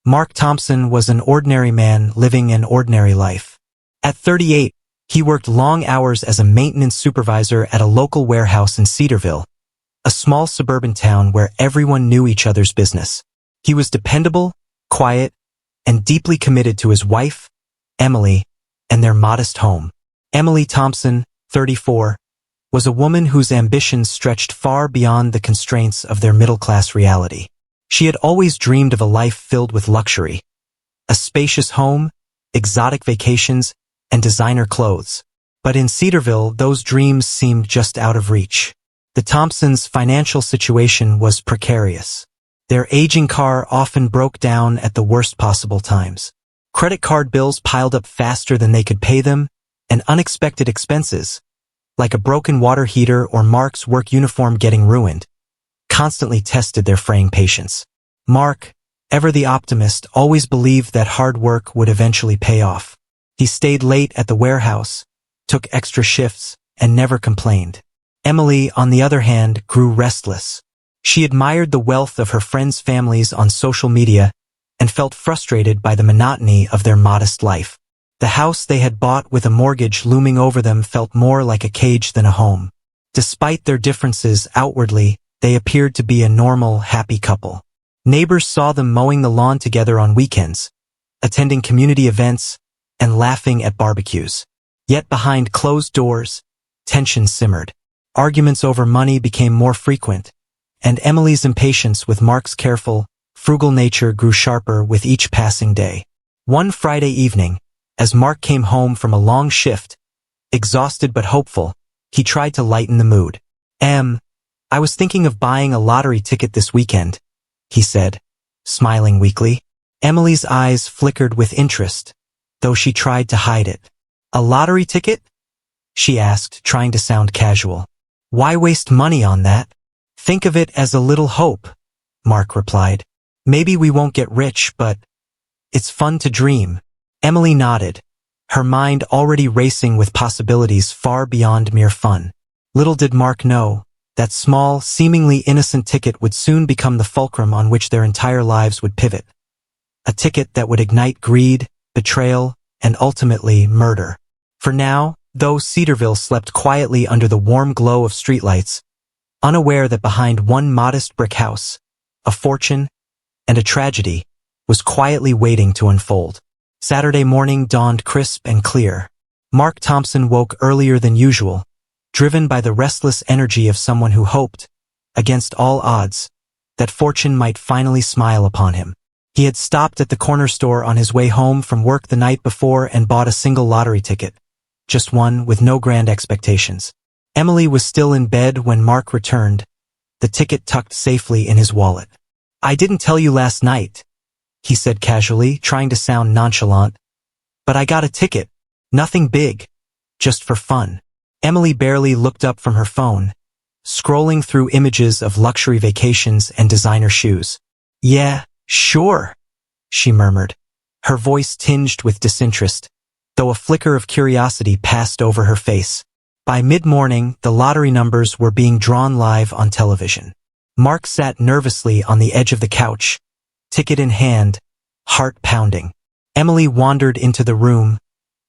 Mark Thompson was an ordinary man living an ordinary life. At 38, he worked long hours as a maintenance supervisor at a local warehouse in Cedarville, a small suburban town where everyone knew each other's business. He was dependable, quiet, and deeply committed to his wife, Emily, and their modest home. Emily Thompson, 34, was a woman whose ambitions stretched far beyond the constraints of their middle-class reality. She had always dreamed of a life filled with luxury, a spacious home, exotic vacations, and designer clothes. But in Cedarville, those dreams seemed just out of reach. The Thompsons' financial situation was precarious. Their aging car often broke down at the worst possible times. Credit card bills piled up faster than they could pay them, and unexpected expenses, like a broken water heater or Mark's work uniform getting ruined, constantly tested their fraying patience. Mark, ever the optimist, always believed that hard work would eventually pay off. He stayed late at the warehouse, took extra shifts, and never complained. Emily, on the other hand, grew restless. She admired the wealth of her friends' families on social media and felt frustrated by the monotony of their modest life. The house they had bought with a mortgage looming over them felt more like a cage than a home. Despite their differences outwardly, they appeared to be a normal, happy couple. Neighbors saw them mowing the lawn together on weekends, attending community events, and laughing at barbecues. Yet behind closed doors, tension simmered. Arguments over money became more frequent, and Emily's impatience with Mark's careful, frugal nature grew sharper with each passing day. One Friday evening, as Mark came home from a long shift, exhausted but hopeful, he tried to lighten the mood. I was thinking of buying a lottery ticket this weekend," he said, smiling weakly. Emily's eyes flickered with interest, though she tried to hide it. "A lottery ticket?" she asked, trying to sound casual. "Why waste money on that?" "Think of it as a little hope," Mark replied. "Maybe we won't get rich, but it's fun to dream." Emily nodded, her mind already racing with possibilities far beyond mere fun. Little did Mark know, that small, seemingly innocent ticket would soon become the fulcrum on which their entire lives would pivot. A ticket that would ignite greed, betrayal, and ultimately murder. For now, though Cedarville slept quietly under the warm glow of streetlights, unaware that behind one modest brick house, a fortune, and a tragedy, was quietly waiting to unfold. Saturday morning dawned crisp and clear. Mark Thompson woke earlier than usual, driven by the restless energy of someone who hoped, against all odds, that fortune might finally smile upon him. He had stopped at the corner store on his way home from work the night before and bought a single lottery ticket, just one with no grand expectations. Emily was still in bed when Mark returned, the ticket tucked safely in his wallet. "I didn't tell you last night," he said casually, trying to sound nonchalant, "but I got a ticket. Nothing big. Just for fun." Emily barely looked up from her phone, scrolling through images of luxury vacations and designer shoes. "Yeah, sure," she murmured, her voice tinged with disinterest, though a flicker of curiosity passed over her face. By mid-morning, the lottery numbers were being drawn live on television. Mark sat nervously on the edge of the couch, ticket in hand, heart pounding. Emily wandered into the room,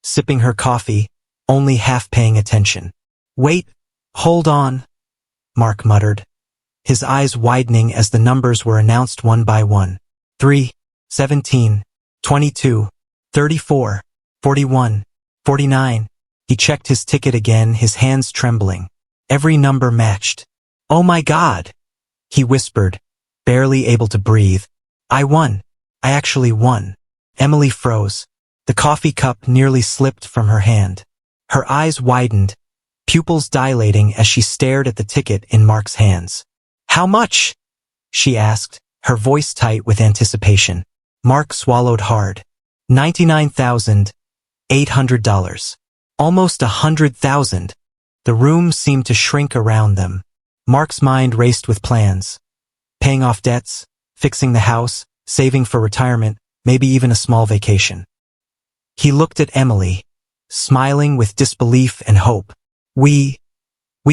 sipping her coffee, only half paying attention. "Wait, hold on," Mark muttered, his eyes widening as the numbers were announced one by one. 3, 17, 22, 34, 41, 49. He checked his ticket again, his hands trembling. Every number matched. "Oh my God," he whispered, barely able to breathe. "I won. I actually won." Emily froze. The coffee cup nearly slipped from her hand. Her eyes widened, pupils dilating as she stared at the ticket in Mark's hands. "How much?" she asked, her voice tight with anticipation. Mark swallowed hard. $99,800. Almost 100,000. The room seemed to shrink around them. Mark's mind raced with plans. Paying off debts, fixing the house, saving for retirement, maybe even a small vacation. He looked at Emily, smiling with disbelief and hope. We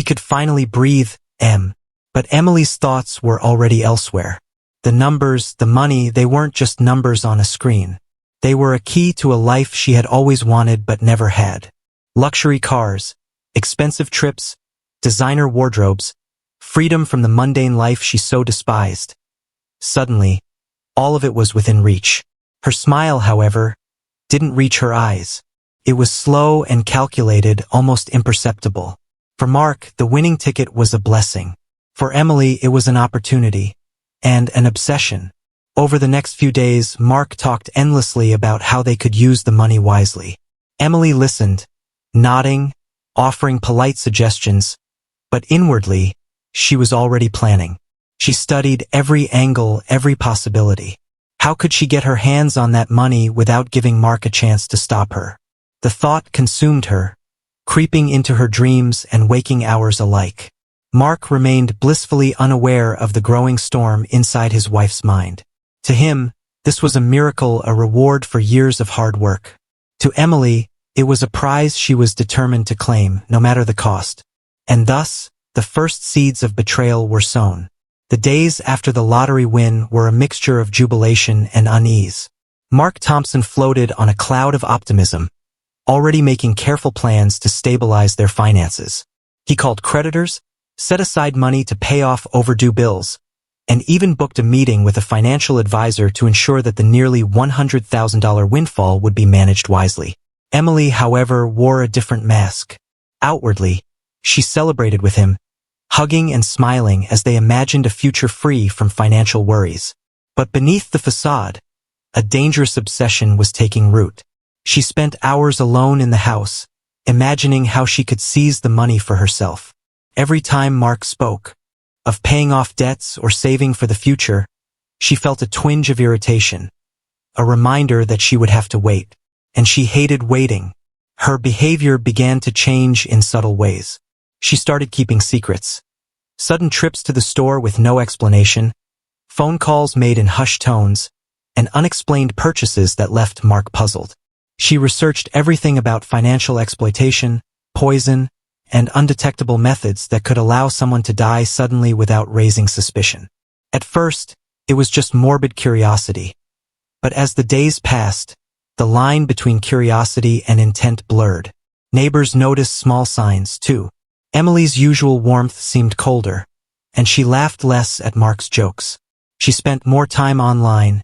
could finally breathe, Em. But Emily's thoughts were already elsewhere. The numbers, the money, they weren't just numbers on a screen. They were a key to a life she had always wanted but never had. Luxury cars, expensive trips, designer wardrobes, freedom from the mundane life she so despised. Suddenly, all of it was within reach. Her smile, however, didn't reach her eyes. It was slow and calculated, almost imperceptible. For Mark, the winning ticket was a blessing. For Emily, it was an opportunity and an obsession. Over the next few days, Mark talked endlessly about how they could use the money wisely. Emily listened, nodding, offering polite suggestions, but inwardly, she was already planning. She studied every angle, every possibility. How could she get her hands on that money without giving Mark a chance to stop her? The thought consumed her, creeping into her dreams and waking hours alike. Mark remained blissfully unaware of the growing storm inside his wife's mind. To him, this was a miracle, a reward for years of hard work. To Emily, it was a prize she was determined to claim, no matter the cost. And thus, the first seeds of betrayal were sown. The days after the lottery win were a mixture of jubilation and unease. Mark Thompson floated on a cloud of optimism, already making careful plans to stabilize their finances. He called creditors, set aside money to pay off overdue bills, and even booked a meeting with a financial advisor to ensure that the nearly $100,000 windfall would be managed wisely. Emily, however, wore a different mask. Outwardly, she celebrated with him, hugging and smiling as they imagined a future free from financial worries. But beneath the facade, a dangerous obsession was taking root. She spent hours alone in the house, imagining how she could seize the money for herself. Every time Mark spoke of paying off debts or saving for the future, she felt a twinge of irritation, a reminder that she would have to wait. And she hated waiting. Her behavior began to change in subtle ways. She started keeping secrets. Sudden trips to the store with no explanation, phone calls made in hushed tones, and unexplained purchases that left Mark puzzled. She researched everything about financial exploitation, poison, and undetectable methods that could allow someone to die suddenly without raising suspicion. At first, it was just morbid curiosity. But as the days passed, the line between curiosity and intent blurred. Neighbors noticed small signs, too. Emily's usual warmth seemed colder, and she laughed less at Mark's jokes. She spent more time online,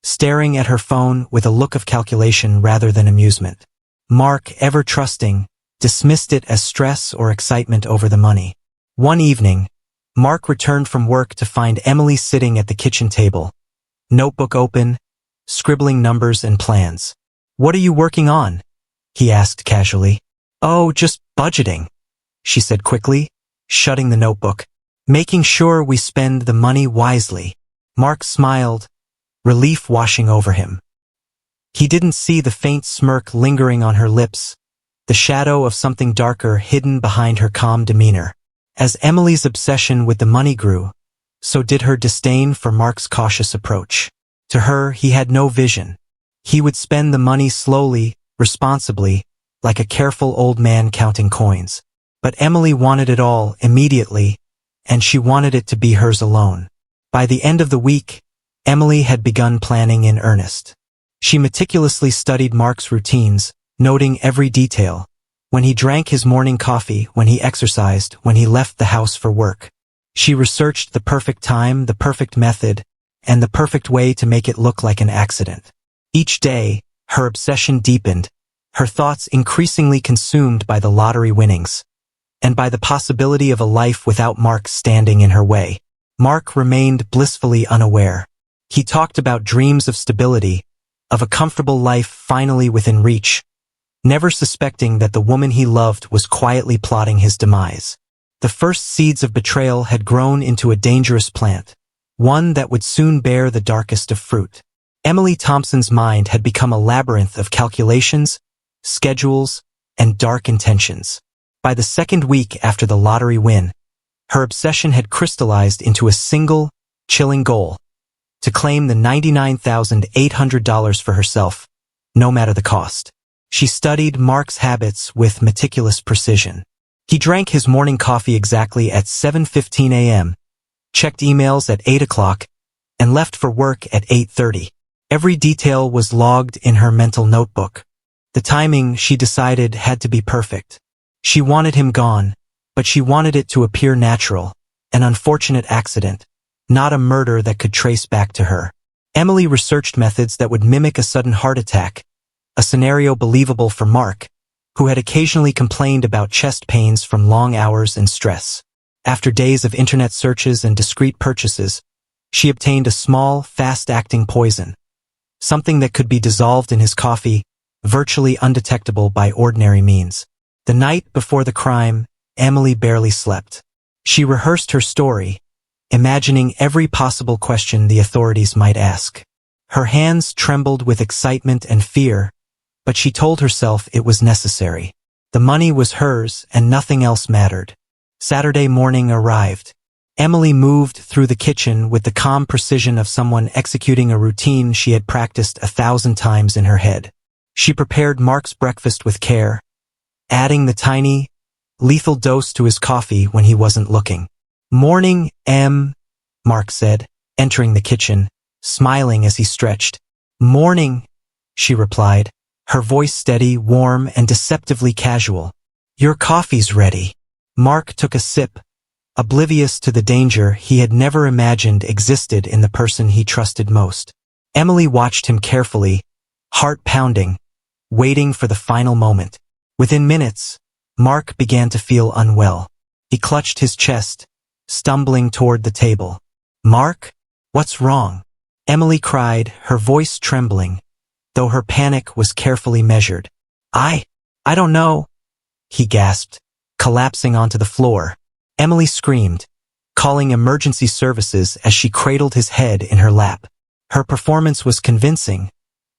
staring at her phone with a look of calculation rather than amusement. Mark, ever trusting, dismissed it as stress or excitement over the money. One evening, Mark returned from work to find Emily sitting at the kitchen table, notebook open, scribbling numbers and plans. "What are you working on?" he asked casually. "Oh, just budgeting," she said quickly, shutting the notebook. "Making sure we spend the money wisely." Mark smiled, relief washing over him. He didn't see the faint smirk lingering on her lips, the shadow of something darker hidden behind her calm demeanor. As Emily's obsession with the money grew, so did her disdain for Mark's cautious approach. To her, he had no vision. He would spend the money slowly, responsibly, like a careful old man counting coins. But Emily wanted it all immediately, and she wanted it to be hers alone. By the end of the week, Emily had begun planning in earnest. She meticulously studied Mark's routines, noting every detail. When he drank his morning coffee, when he exercised, when he left the house for work. She researched the perfect time, the perfect method, and the perfect way to make it look like an accident. Each day, her obsession deepened, her thoughts increasingly consumed by the lottery winnings, and by the possibility of a life without Mark standing in her way. Mark remained blissfully unaware. He talked about dreams of stability, of a comfortable life finally within reach, never suspecting that the woman he loved was quietly plotting his demise. The first seeds of betrayal had grown into a dangerous plant, one that would soon bear the darkest of fruit. Emily Thompson's mind had become a labyrinth of calculations, schedules, and dark intentions. By the second week after the lottery win, her obsession had crystallized into a single, chilling goal: to claim the $99,800 for herself, no matter the cost. She studied Mark's habits with meticulous precision. He drank his morning coffee exactly at 7:15 a.m., checked emails at 8 o'clock, and left for work at 8:30. Every detail was logged in her mental notebook. The timing, she decided, had to be perfect. She wanted him gone, but she wanted it to appear natural, an unfortunate accident, not a murder that could trace back to her. Emily researched methods that would mimic a sudden heart attack, a scenario believable for Mark, who had occasionally complained about chest pains from long hours and stress. After days of internet searches and discreet purchases, she obtained a small, fast-acting poison, something that could be dissolved in his coffee, virtually undetectable by ordinary means. The night before the crime, Emily barely slept. She rehearsed her story, imagining every possible question the authorities might ask. Her hands trembled with excitement and fear, but she told herself it was necessary. The money was hers and nothing else mattered. Saturday morning arrived. Emily moved through the kitchen with the calm precision of someone executing a routine she had practiced 1,000 times in her head. She prepared Mark's breakfast with care, adding the tiny, lethal dose to his coffee when he wasn't looking. "Morning, Em," Mark said, entering the kitchen, smiling as he stretched. "Morning," she replied, her voice steady, warm, and deceptively casual. "Your coffee's ready." Mark took a sip, oblivious to the danger he had never imagined existed in the person he trusted most. Emily watched him carefully, heart pounding, waiting for the final moment. Within minutes, Mark began to feel unwell. He clutched his chest, stumbling toward the table. "Mark, what's wrong?" Emily cried, her voice trembling, though her panic was carefully measured. I don't know," he gasped, collapsing onto the floor. Emily screamed, calling emergency services as she cradled his head in her lap. Her performance was convincing,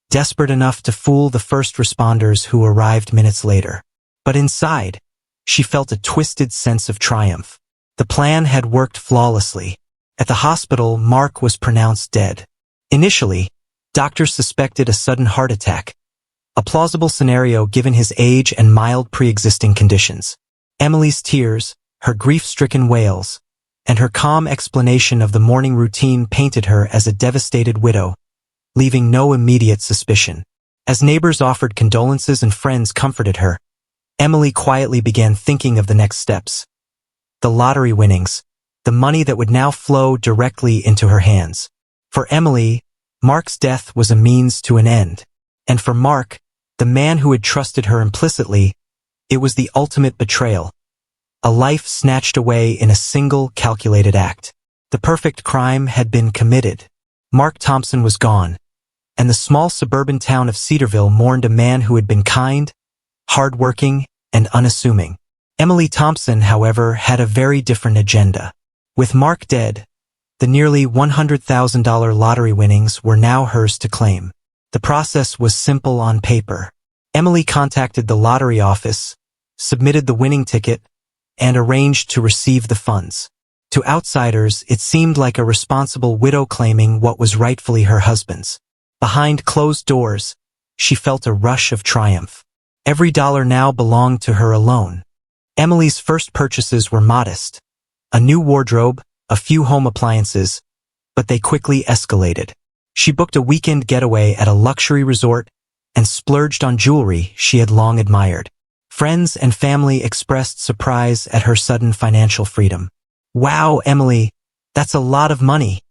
desperate enough to fool the first responders who arrived minutes later. But inside, she felt a twisted sense of triumph. The plan had worked flawlessly. At the hospital, Mark was pronounced dead. Initially, doctors suspected a sudden heart attack, a plausible scenario given his age and mild pre-existing conditions. Emily's tears, her grief-stricken wails, and her calm explanation of the morning routine painted her as a devastated widow, leaving no immediate suspicion. As neighbors offered condolences and friends comforted her, Emily quietly began thinking of the next steps. The lottery winnings, the money that would now flow directly into her hands. For Emily, Mark's death was a means to an end. And for Mark, the man who had trusted her implicitly, it was the ultimate betrayal. A life snatched away in a single calculated act. The perfect crime had been committed. Mark Thompson was gone, and the small suburban town of Cedarville mourned a man who had been kind, hardworking, and unassuming. Emily Thompson, however, had a very different agenda. With Mark dead, the nearly $100,000 lottery winnings were now hers to claim. The process was simple on paper. Emily contacted the lottery office, submitted the winning ticket, and arranged to receive the funds. To outsiders, it seemed like a responsible widow claiming what was rightfully her husband's. Behind closed doors, she felt a rush of triumph. Every dollar now belonged to her alone. Emily's first purchases were modest. A new wardrobe, a few home appliances, but they quickly escalated. She booked a weekend getaway at a luxury resort and splurged on jewelry she had long admired. Friends and family expressed surprise at her sudden financial freedom. "Wow, Emily, that's a lot of money,"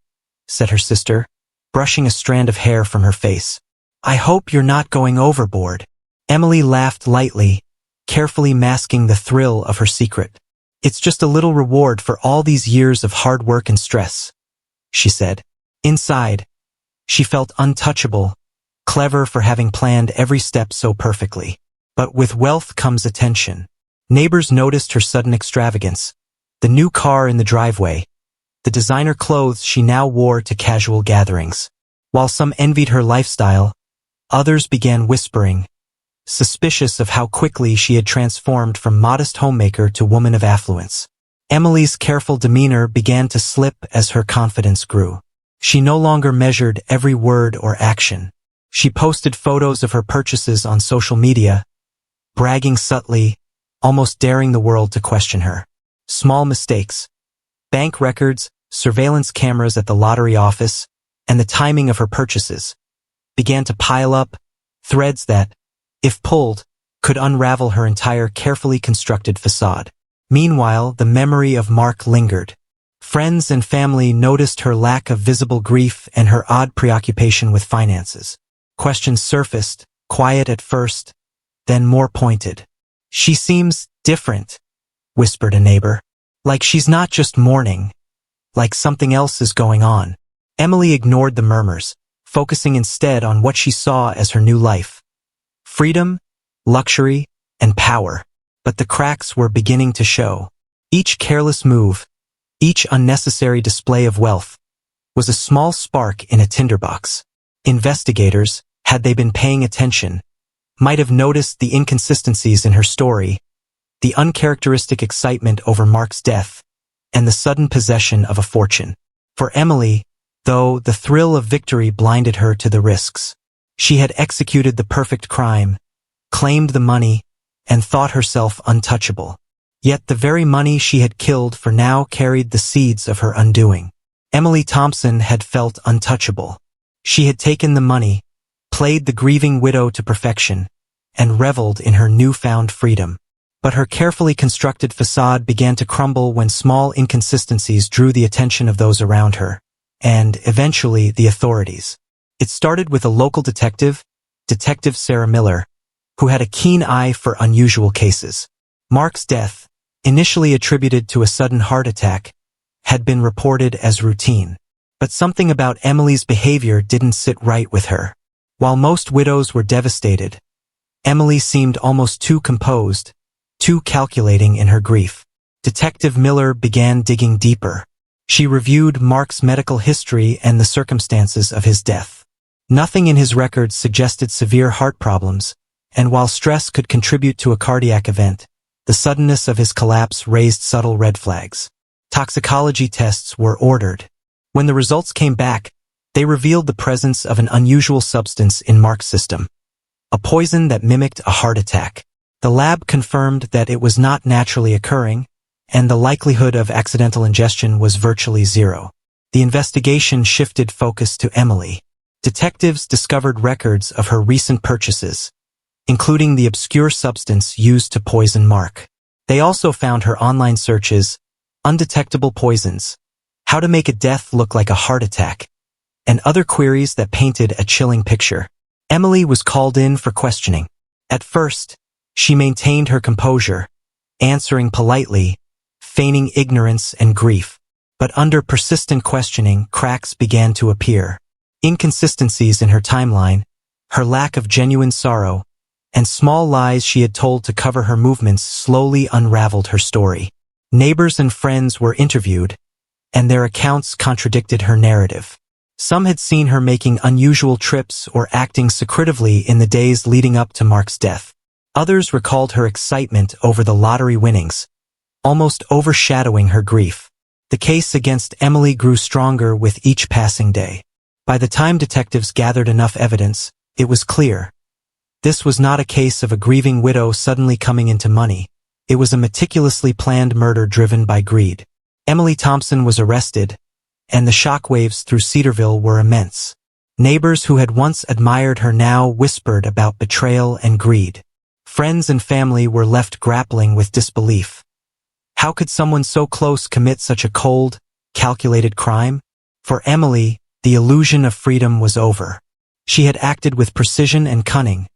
said her sister, brushing a strand of hair from her face. "I hope you're not going overboard." Emily laughed lightly, carefully masking the thrill of her secret. "It's just a little reward for all these years of hard work and stress," she said. Inside, she felt untouchable, clever for having planned every step so perfectly. But with wealth comes attention. Neighbors noticed her sudden extravagance, the new car in the driveway, the designer clothes she now wore to casual gatherings. While some envied her lifestyle, others began whispering, suspicious of how quickly she had transformed from modest homemaker to woman of affluence. Emily's careful demeanor began to slip as her confidence grew. She no longer measured every word or action. She posted photos of her purchases on social media, bragging subtly, almost daring the world to question her. Small mistakes, bank records, surveillance cameras at the lottery office, and the timing of her purchases began to pile up, threads that, if pulled, could unravel her entire carefully constructed facade. Meanwhile, the memory of Mark lingered. Friends and family noticed her lack of visible grief and her odd preoccupation with finances. Questions surfaced, quiet at first, then more pointed. "She seems different," whispered a neighbor. "Like she's not just mourning. Like something else is going on." Emily ignored the murmurs, focusing instead on what she saw as her new life. Freedom, luxury, and power. But the cracks were beginning to show. Each careless move, each unnecessary display of wealth, was a small spark in a tinderbox. Investigators, had they been paying attention, might have noticed the inconsistencies in her story, the uncharacteristic excitement over Mark's death, and the sudden possession of a fortune. For Emily, though, the thrill of victory blinded her to the risks. She had executed the perfect crime, claimed the money, and thought herself untouchable. Yet the very money she had killed for now carried the seeds of her undoing. Emily Thompson had felt untouchable. She had taken the money, played the grieving widow to perfection, and reveled in her newfound freedom. But her carefully constructed facade began to crumble when small inconsistencies drew the attention of those around her, and, eventually, the authorities. It started with a local detective, Detective Sarah Miller, who had a keen eye for unusual cases. Mark's death, initially attributed to a sudden heart attack, had been reported as routine. But something about Emily's behavior didn't sit right with her. While most widows were devastated, Emily seemed almost too composed, too calculating in her grief. Detective Miller began digging deeper. She reviewed Mark's medical history and the circumstances of his death. Nothing in his records suggested severe heart problems, and while stress could contribute to a cardiac event, the suddenness of his collapse raised subtle red flags. Toxicology tests were ordered. When the results came back, they revealed the presence of an unusual substance in Mark's system, a poison that mimicked a heart attack. The lab confirmed that it was not naturally occurring, and the likelihood of accidental ingestion was virtually zero. The investigation shifted focus to Emily. Detectives discovered records of her recent purchases, including the obscure substance used to poison Mark. They also found her online searches, undetectable poisons, how to make a death look like a heart attack, and other queries that painted a chilling picture. Emily was called in for questioning. At first, she maintained her composure, answering politely, feigning ignorance and grief. But under persistent questioning, cracks began to appear. Inconsistencies in her timeline, her lack of genuine sorrow, and small lies she had told to cover her movements slowly unraveled her story. Neighbors and friends were interviewed, and their accounts contradicted her narrative. Some had seen her making unusual trips or acting secretively in the days leading up to Mark's death. Others recalled her excitement over the lottery winnings, almost overshadowing her grief. The case against Emily grew stronger with each passing day. By the time detectives gathered enough evidence, it was clear. This was not a case of a grieving widow suddenly coming into money. It was a meticulously planned murder driven by greed. Emily Thompson was arrested, and the shockwaves through Cedarville were immense. Neighbors who had once admired her now whispered about betrayal and greed. Friends and family were left grappling with disbelief. How could someone so close commit such a cold, calculated crime? For Emily, the illusion of freedom was over. She had acted with precision and cunning,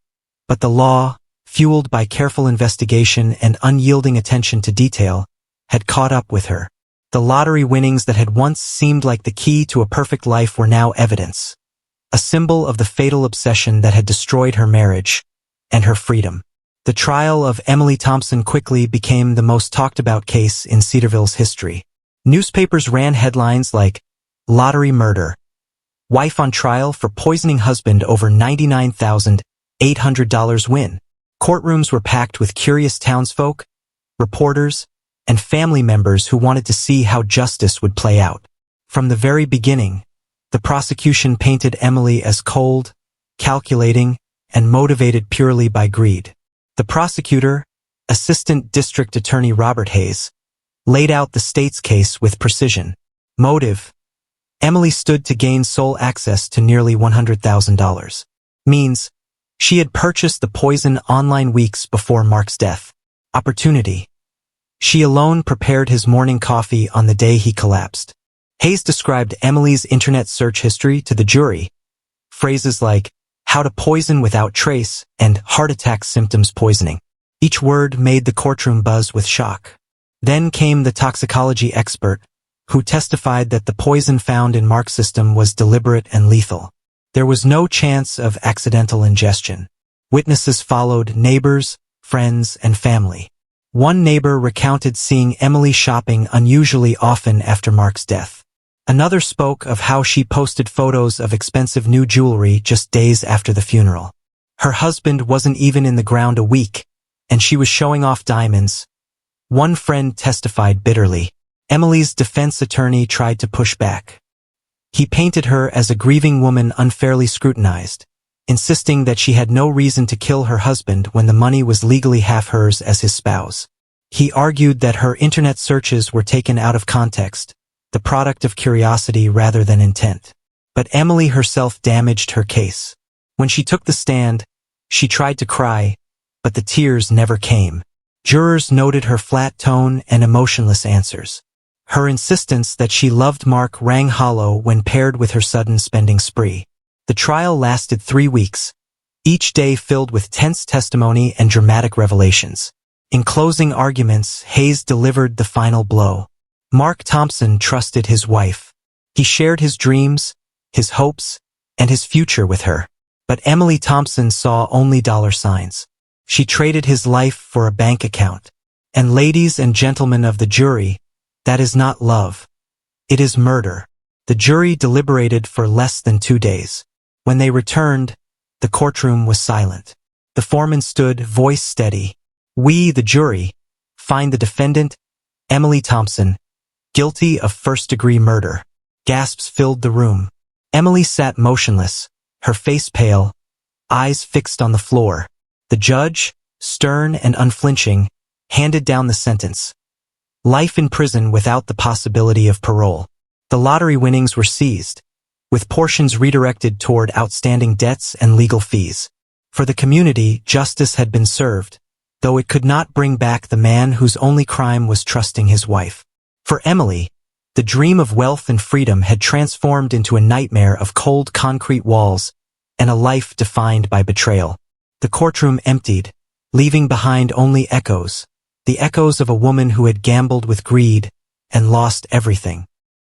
but the law, fueled by careful investigation and unyielding attention to detail, had caught up with her. The lottery winnings that had once seemed like the key to a perfect life were now evidence, a symbol of the fatal obsession that had destroyed her marriage and her freedom. The trial of Emily Thompson quickly became the most talked about case in Cedarville's history. Newspapers ran headlines like, "Lottery Murder. Wife on trial for poisoning husband over $99,800 win." Courtrooms were packed with curious townsfolk, reporters, and family members who wanted to see how justice would play out. From the very beginning, the prosecution painted Emily as cold, calculating, and motivated purely by greed. The prosecutor, Assistant District Attorney Robert Hayes, laid out the state's case with precision. Motive: Emily stood to gain sole access to nearly $100,000. Means, she had purchased the poison online weeks before Mark's death. Opportunity. She alone prepared his morning coffee on the day he collapsed. Hayes described Emily's internet search history to the jury. Phrases like, how to poison without trace, and heart attack symptoms poisoning. Each word made the courtroom buzz with shock. Then came the toxicology expert, who testified that the poison found in Mark's system was deliberate and lethal. There was no chance of accidental ingestion. Witnesses followed: neighbors, friends, and family. One neighbor recounted seeing Emily shopping unusually often after Mark's death. Another spoke of how she posted photos of expensive new jewelry just days after the funeral. Her husband wasn't even in the ground a week, and she was showing off diamonds. One friend testified bitterly. Emily's defense attorney tried to push back. He painted her as a grieving woman unfairly scrutinized, insisting that she had no reason to kill her husband when the money was legally half hers as his spouse. He argued that her internet searches were taken out of context, the product of curiosity rather than intent. But Emily herself damaged her case. When she took the stand, she tried to cry, but the tears never came. Jurors noted her flat tone and emotionless answers. Her insistence that she loved Mark rang hollow when paired with her sudden spending spree. The trial lasted 3 weeks, each day filled with tense testimony and dramatic revelations. In closing arguments, Hayes delivered the final blow. Mark Thompson trusted his wife. He shared his dreams, his hopes, and his future with her. But Emily Thompson saw only dollar signs. She traded his life for a bank account. And ladies and gentlemen of the jury, that is not love. It is murder. The jury deliberated for less than 2 days. When they returned, the courtroom was silent. The foreman stood, voice steady. We, the jury, find the defendant, Emily Thompson, guilty of first-degree murder. Gasps filled the room. Emily sat motionless, her face pale, eyes fixed on the floor. The judge, stern and unflinching, handed down the sentence. Life in prison without the possibility of parole. The lottery winnings were seized, with portions redirected toward outstanding debts and legal fees. For the community, justice had been served, though it could not bring back the man whose only crime was trusting his wife. For Emily, the dream of wealth and freedom had transformed into a nightmare of cold concrete walls and a life defined by betrayal. The courtroom emptied, leaving behind only echoes, the echoes of a woman who had gambled with greed and lost everything.